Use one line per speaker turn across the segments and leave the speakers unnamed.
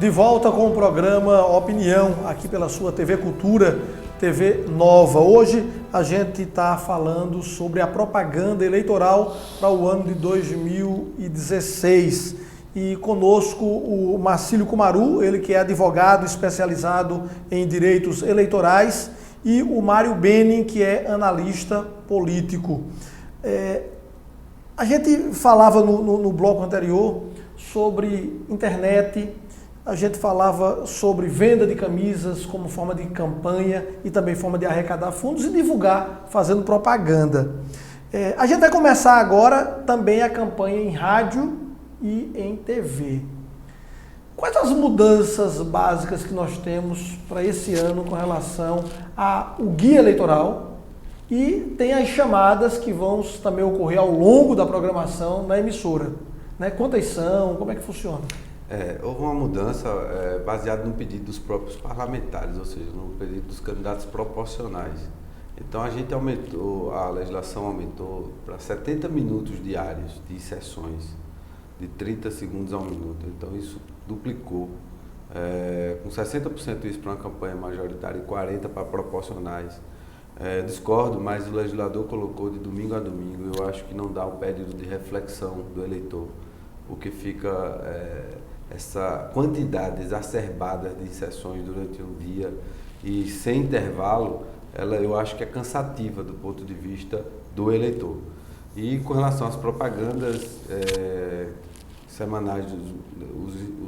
De volta com o programa Opinião, aqui pela sua TV Cultura, TV Nova. Hoje a gente está falando sobre a propaganda eleitoral para o ano de 2016. E conosco o Marcílio Kumaru, ele que é advogado especializado em direitos eleitorais, e o Mário Benin, que é analista político. A gente falava no bloco anterior sobre internet, a gente falava sobre venda de camisas como forma de campanha e também forma de arrecadar fundos e divulgar, fazendo propaganda. A gente vai começar agora também a campanha em rádio e em TV. Quais as mudanças básicas que nós temos para esse ano com relação ao guia eleitoral? E tem as chamadas que vão também ocorrer ao longo da programação na emissora. Né? Quantas são? Como é que funciona?
Houve uma mudança baseada no pedido dos próprios parlamentares, ou seja, no pedido dos candidatos proporcionais. Então a legislação aumentou para 70 minutos diários de sessões, de 30 segundos a 1 minuto. Então isso duplicou, com 60% isso para uma campanha majoritária e 40% para proporcionais. Discordo, mas o legislador colocou de domingo a domingo. Eu acho que não dá um período de reflexão do eleitor, porque fica essa quantidade exacerbada de sessões durante um dia e sem intervalo, eu acho que é cansativa do ponto de vista do eleitor. E com relação às propagandas semanais,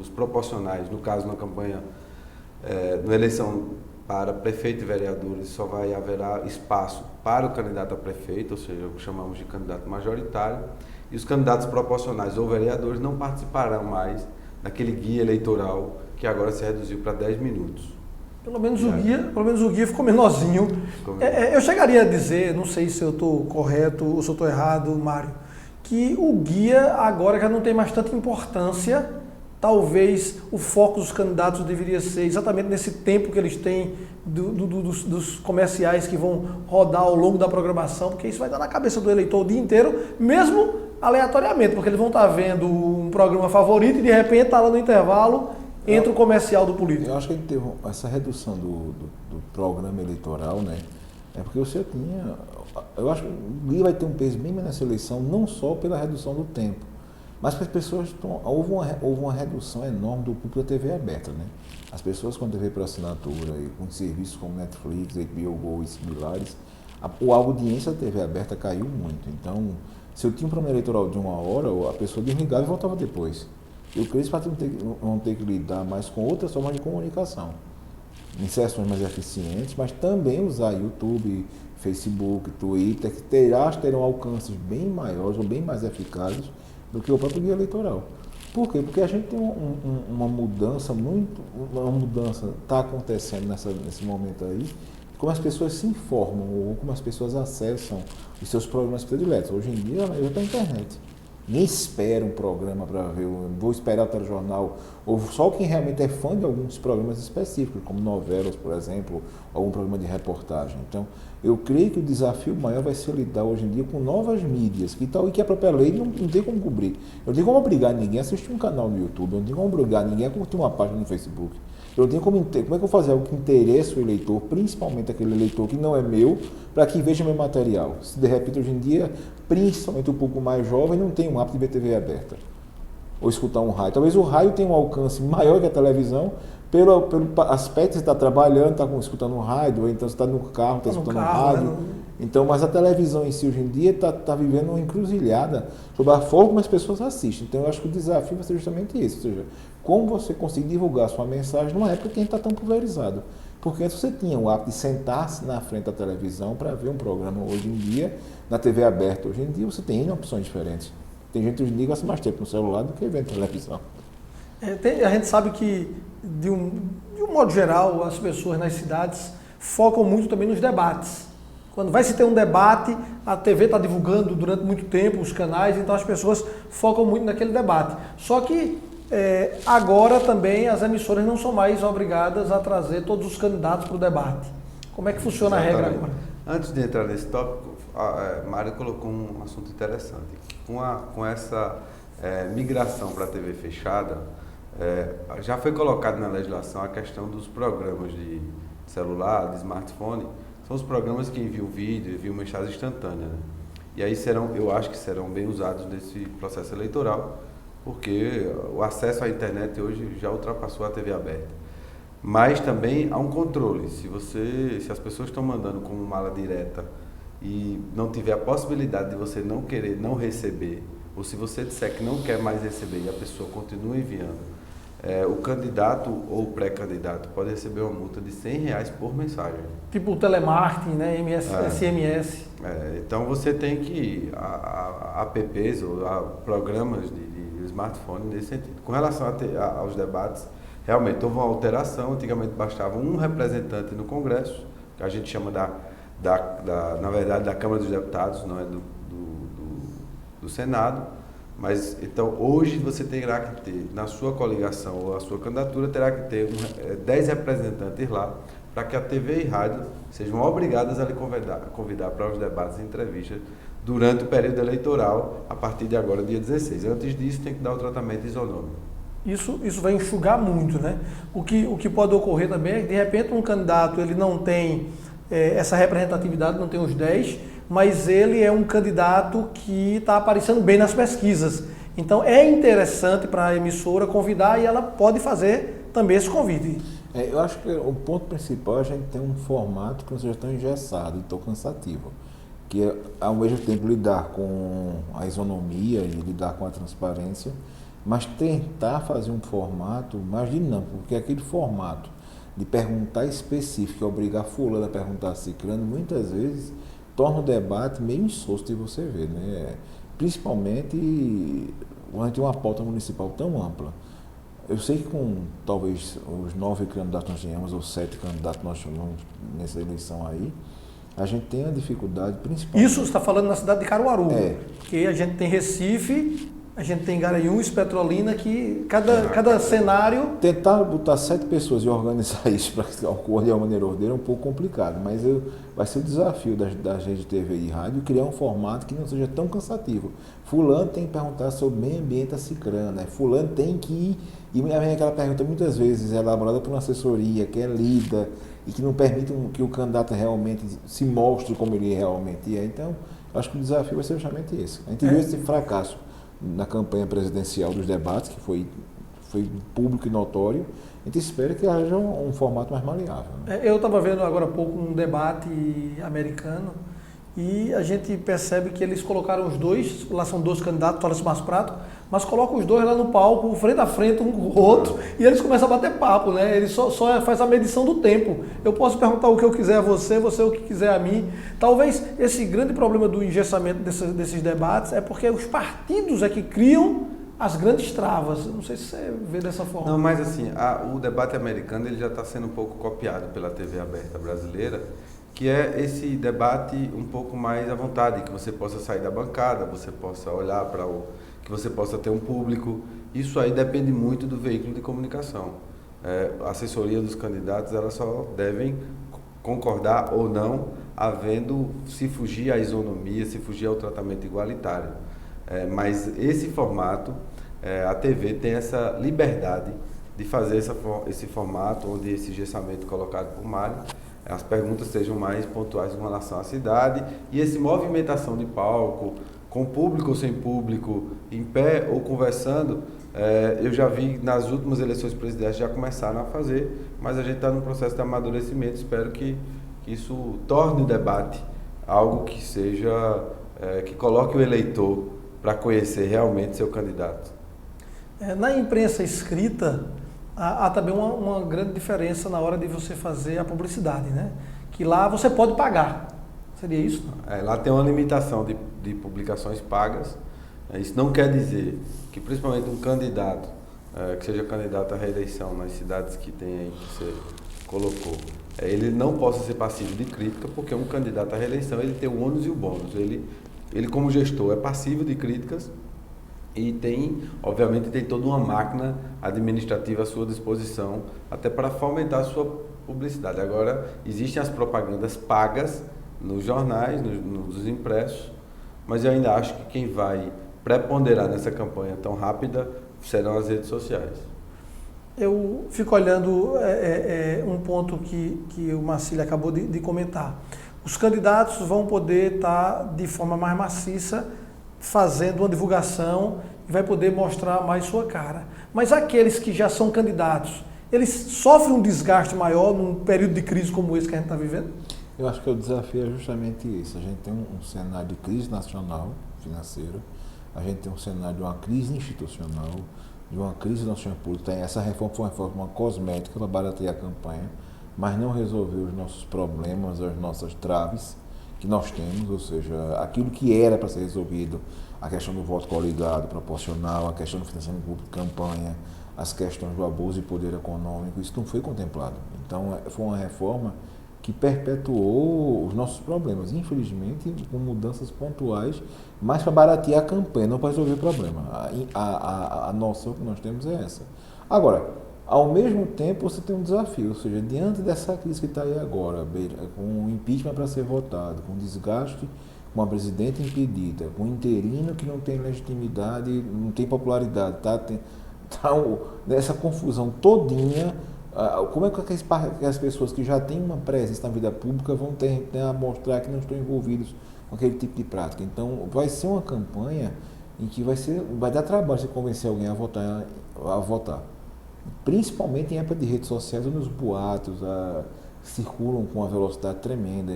os proporcionais, no caso na campanha, na eleição para prefeito e vereadores, só haverá espaço para o candidato a prefeito, ou seja, o que chamamos de candidato majoritário, e os candidatos proporcionais ou vereadores não participarão mais daquele guia eleitoral que agora se reduziu para 10 minutos.
Pelo menos o guia ficou menorzinho. Eu chegaria a dizer, não sei se eu estou correto ou se eu estou errado, Mário, que o guia agora já não tem mais tanta importância. Talvez o foco dos candidatos deveria ser exatamente nesse tempo que eles têm dos comerciais que vão rodar ao longo da programação, porque isso vai dar na cabeça do eleitor o dia inteiro, mesmo aleatoriamente, porque eles vão estar vendo um programa favorito e de repente está lá no intervalo, entra o comercial do político.
Eu acho que a gente teve essa redução do programa eleitoral, né? É porque você tinha... Eu acho que o guia vai ter um peso bem mais nessa eleição, não só pela redução do tempo, mas porque as pessoas houve uma redução enorme do público da TV aberta, né? As pessoas com TV por assinatura e com serviços como Netflix, HBO Go e similares, a audiência da TV aberta caiu muito. Então, se eu tinha um programa eleitoral de 1 hora, a pessoa desligava e voltava depois. Eu creio que vão ter que lidar mais com outras formas de comunicação, em sessões mais eficientes, mas também usar YouTube, Facebook, Twitter, que terão alcances bem maiores ou bem mais eficazes do que o próprio guia eleitoral. Por quê? Porque a gente tem uma mudança está acontecendo nesse momento aí, como as pessoas se informam ou como as pessoas acessam os seus programas prediletos. Hoje em dia, já está na internet. Nem espera um programa para ver, vou esperar o telejornal, ou só quem realmente é fã de alguns programas específicos, como novelas, por exemplo, algum programa de reportagem. Então, eu creio que o desafio maior vai ser lidar hoje em dia com novas mídias, que a própria lei não tem como cobrir. Eu não tenho como obrigar ninguém a assistir um canal no YouTube, eu não tenho como obrigar ninguém a curtir uma página no Facebook. Eu tenho como é que eu vou fazer algo que interesse o eleitor, principalmente aquele eleitor que não é meu, para que veja meu material. Se de repente hoje em dia, principalmente o público mais jovem, não tem um hábito de ver TV aberta, ou escutar um rádio. Talvez o rádio tenha um alcance maior que a televisão, pelo aspecto de você estar trabalhando, está escutando um rádio, ou então você está no carro, está escutando um rádio. Né? Então, mas a televisão em si hoje em dia está vivendo uma encruzilhada sobre a forma como as pessoas assistem. Então eu acho que o desafio vai ser justamente isso, ou seja, como você conseguir divulgar sua mensagem numa época que a gente está tão pulverizado. Porque antes você tinha o hábito de sentar-se na frente da televisão para ver um programa. Hoje em dia, na TV aberta, hoje em dia você tem opções diferentes. Tem gente hoje em dia que gasta mais tempo no celular do que vendo televisão.
A gente sabe que, de um modo geral, as pessoas nas cidades focam muito também nos debates. Quando vai se ter um debate, a TV está divulgando durante muito tempo os canais, então as pessoas focam muito naquele debate. Só que agora também as emissoras não são mais obrigadas a trazer todos os candidatos para o debate. Como é que funciona a regra agora?
Antes de entrar nesse tópico, Mário colocou um assunto interessante. Com essa migração para a TV fechada, Já foi colocado na legislação a questão dos programas de celular, de smartphone, são os programas que enviam vídeo, enviam mensagem instantânea, né? E aí eu acho que serão bem usados nesse processo eleitoral, porque o acesso à internet hoje já ultrapassou a TV aberta. Mas também há um controle. Se as pessoas estão mandando como mala direta e não tiver a possibilidade de você não querer não receber, ou se você disser que não quer mais receber e a pessoa continua enviando, o candidato ou o pré-candidato pode receber uma multa de R$100 por mensagem.
Tipo o telemarketing, né? SMS.
Então você tem que apps ou programas de smartphone nesse sentido. Com relação aos debates, realmente houve uma alteração. Antigamente bastava um representante no Congresso, que a gente chama na verdade da Câmara dos Deputados, não é do Senado. Mas então hoje você terá que ter, na sua coligação ou a sua candidatura, terá que ter 10 representantes lá, para que a TV e rádio sejam obrigadas a lhe convidar para os debates e entrevistas durante o período eleitoral, a partir de agora, dia 16. Antes disso, tem que dar o tratamento isonômico.
Isso vai enxugar muito, né? O que pode ocorrer também é que, de repente, um candidato ele não tem essa representatividade, não tem os 10, mas ele é um candidato que está aparecendo bem nas pesquisas. Então é interessante para a emissora convidar e ela pode fazer também esse convite.
Eu acho que o ponto principal é a gente ter um formato que não seja tão engessado e tão cansativo. Que é, ao mesmo tempo, lidar com a isonomia e lidar com a transparência, mas tentar fazer um formato mais dinâmico, porque aquele formato de perguntar específico, obrigar fulano a perguntar ciclano, muitas vezes torna o debate meio insosso de você ver, né? Principalmente quando a gente tem uma pauta municipal tão ampla. Eu sei que com talvez os 9 candidatos nós tenhamos, ou 7 candidatos nós chamamos nessa eleição aí, a gente tem a dificuldade principal.
Isso você está falando na cidade de Caruaru, porque a gente tem Recife, a gente tem Garanhuns, Petrolina, que cada cenário...
Tentar botar 7 pessoas e organizar isso para que ocorra de uma maneira ordeira é um pouco complicado, mas vai ser o desafio da rede de TV e rádio criar um formato que não seja tão cansativo. Fulano tem que perguntar sobre meio ambiente a ciclana, fulano tem que ir, e vem aquela pergunta muitas vezes elaborada por uma assessoria, que é lida, e que não permite que o candidato realmente se mostre como ele realmente é. Então, acho que o desafio vai ser justamente esse. A gente viu esse fracasso na campanha presidencial dos debates, que foi público e notório. A gente espera que haja um formato mais maleável, né?
Eu estava vendo agora há pouco um debate americano e a gente percebe que eles colocaram os dois, lá são 2 candidatos, fala-se mais prato, mas colocam os dois lá no palco, frente a frente, um com o outro, e eles começam a bater papo, né? Eles só faz a medição do tempo. Eu posso perguntar o que eu quiser a você o que quiser a mim. Talvez esse grande problema do engessamento desses debates é porque os partidos é que criam as grandes travas. Não sei se você vê dessa forma.
Não, mas assim, o debate americano ele já está sendo um pouco copiado pela TV aberta brasileira, que é esse debate um pouco mais à vontade, que você possa sair da bancada, você possa olhar que você possa ter um público. Isso aí depende muito do veículo de comunicação. A assessoria dos candidatos, elas só devem concordar ou não, se fugir à isonomia, se fugir ao tratamento igualitário. Mas esse formato, a TV tem essa liberdade de fazer esse formato, onde esse engessamento colocado por Mário, as perguntas sejam mais pontuais em relação à cidade, e essa movimentação de palco, com público ou sem público, em pé ou conversando, eu já vi nas últimas eleições presidenciais já começaram a fazer, mas a gente está num processo de amadurecimento. Espero que isso torne o debate algo que seja, que coloque o eleitor para conhecer realmente seu candidato.
Na imprensa escrita, há também uma grande diferença na hora de você fazer a publicidade, né? Que lá você pode pagar. Seria isso?
Lá tem uma limitação de publicações pagas. Isso não quer dizer que, principalmente um candidato, que seja candidato à reeleição nas cidades que tem aí que você colocou, ele não possa ser passivo de crítica, porque um candidato à reeleição ele tem o ônus e o bônus. Ele como gestor é passivo de críticas e obviamente tem toda uma máquina administrativa à sua disposição, até para fomentar a sua publicidade. Agora, existem as propagandas pagas nos jornais, nos impressos, mas eu ainda acho que quem vai preponderar nessa campanha tão rápida serão as redes sociais.
Eu fico olhando um ponto que o Marcílio acabou de comentar. Os candidatos vão poder estar de forma mais maciça fazendo uma divulgação e vai poder mostrar mais sua cara. Mas aqueles que já são candidatos, eles sofrem um desgaste maior num período de crise como esse que a gente está vivendo?
Eu acho que o desafio é justamente esse. A gente tem um cenário de crise nacional financeira, a gente tem um cenário de uma crise institucional, de uma crise nacional pública. Essa reforma foi uma reforma cosmética para baratear a campanha, mas não resolveu os nossos problemas, as nossas traves que nós temos, ou seja, aquilo que era para ser resolvido, a questão do voto coligado, proporcional, a questão do financiamento público de campanha, as questões do abuso de poder econômico, isso não foi contemplado. Então, foi uma reforma que perpetuou os nossos problemas, infelizmente, com mudanças pontuais, mas para baratear a campanha, não para resolver o problema. A noção que nós temos é essa. Agora, ao mesmo tempo, você tem um desafio, ou seja, diante dessa crise que está aí agora, com o impeachment para ser votado, com desgaste, com a presidenta impedida, com o interino que não tem legitimidade, não tem popularidade, nessa confusão todinha. Como é que as pessoas que já têm uma presença na vida pública vão ter a mostrar que não estão envolvidos com aquele tipo de prática? Então, vai ser uma campanha em que vai dar trabalho se convencer alguém a votar. Principalmente em época de redes sociais, onde os boatos circulam com uma velocidade tremenda,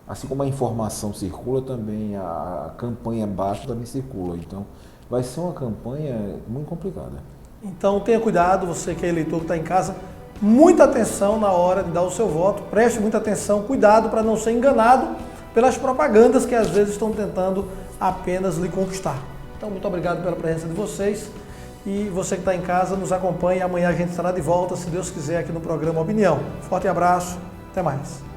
assim como a informação circula, também a campanha baixa também circula. Então, vai ser uma campanha muito complicada.
Então tenha cuidado, você que é eleitor que está em casa, muita atenção na hora de dar o seu voto, preste muita atenção, cuidado para não ser enganado pelas propagandas que às vezes estão tentando apenas lhe conquistar. Então muito obrigado pela presença de vocês e você que está em casa nos acompanhe, amanhã a gente estará de volta, se Deus quiser, aqui no programa Opinião. Forte abraço, até mais.